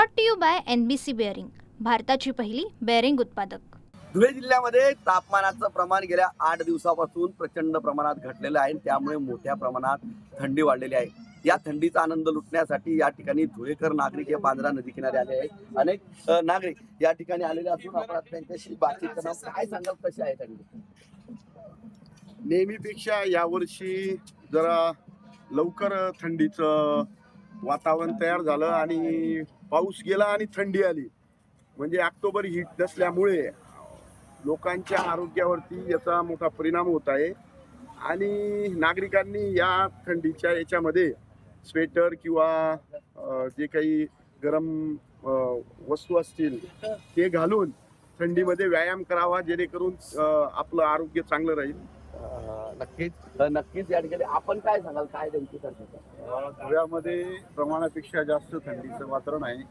Brought to you by NBC bearing, भारताची पहिली bearing उत्पादक। धुळे जिल्ह्यामध्ये तापमानाचं प्रमाण गेल्या 8 दिवसापासून प्रचंड प्रमाणात घटलेलं आहे। त्यामुळे मोठ्या प्रमाणात थंडी वाढलेली आहे। या थंडीचा आनंद लुटण्यासाठी या ठिकाणी धुळेकर नागरिक या पांझरा नदी किनारे आले आहेत। अनेक नागरिक या ठिकाणी आलेले असून आपण त्यांच्याशी बातचीत करणार। काय सांगाल, कशी आहे थंडी? नेहमीपेक्षा यावर्षी जरा लवकर थंडीचं वातावरण तयार झालं आणि पाऊस गेला आणि थंडी आली। म्हणजे ऑक्टोबर हीट नसल्यामुळे लोकांच्या आरोग्यावरती याचा मोठा परिणाम होत आहे आणि नागरिकांनी या थंडीच्या याच्यामध्ये स्वेटर किंवा जे काही गरम वस्तू असतील ते घालून थंडीमध्ये व्यायाम करावा, जेणेकरून आपलं आरोग्य चांगलं राहील। नक्कीच या ठिकाणी आपण काय सांगाल, काय नेमकी थंडी? धुळ्यामध्ये प्रमाणापेक्षा जास्त थंडीचं वातावरण आहे,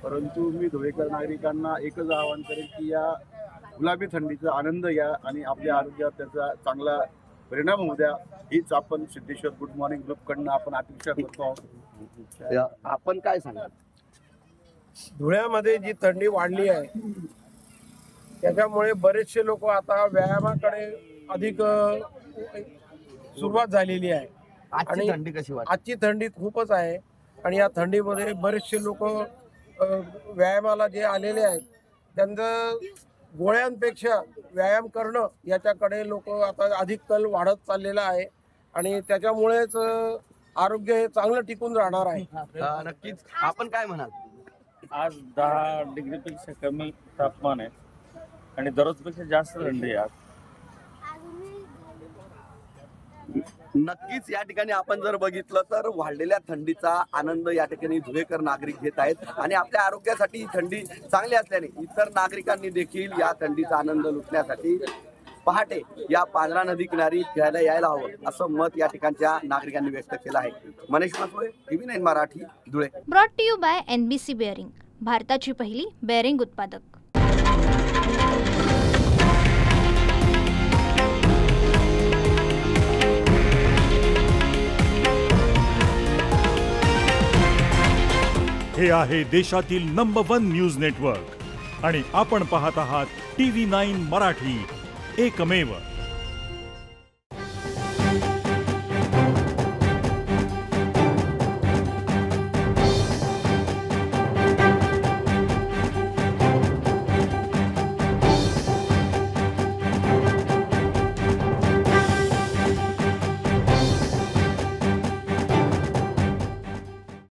परंतु मी धुळेकर नागरिकांना एकच आवाहन करेन की या गुलाबी थंडीचा आनंद घ्या आणि आपल्या आरोग्यावर त्याचा चांगला परिणाम होऊ द्या। हीच आपण सिद्धेश्वर गुड मॉर्निंग ग्रुपकडनं आपण अपेक्षा करतो आहोत। आपण काय सांगाल? धुळ्यामध्ये जी थंडी वाढली आहे त्याच्यामुळे बरेचसे लोक आता व्यायामाकडे अधिक सुरुवात झालेली आहे। आणि थंडी कशी वाटते? आजची थंडी खूपच आहे आणि या थंडीमध्ये बरेचसे लोक व्यायामाला जे आलेले आहेत त्यांचं गोळ्यांपेक्षा व्यायाम करणं याच्याकडे लोक आता अधिक कल वाढत चाललेला आहे आणि त्याच्यामुळेच आरोग्य हे चांगलं टिकून राहणार आहे। नक्कीच आपण काय म्हणाल? आज 10 डिग्रीपेक्षा कमी तापमान आहे आणि दररोजपेक्षा जास्त थंडी आहे आज। नक्कीच या ठिकाणी आपण जर बघितलं तर वाढलेल्या थंडीचा आनंद या ठिकाणी धुळेकर नागरिक घेत आहेत आणि आपल्या आरोग्यासाठी ही थंडी चांगली असल्याने इतर नागरिकांनी देखील या थंडीचा आनंद लुटण्यासाठी पहाटे या पांझरा नदी किनारी फिरायला यायला हवं, असं मत या ठिकाणच्या नागरिकांनी व्यक्त केलं आहे। Manish Masule, TV9 Marathi, Dhule. Brought to you by NBC bearing, भारताची पहिली बेअरिंग उत्पादक। हे आहे देशातील नंबर 1 न्यूज नेटवर्क आणि आपण पाहत आहात TV9 मराठी, एकमेव।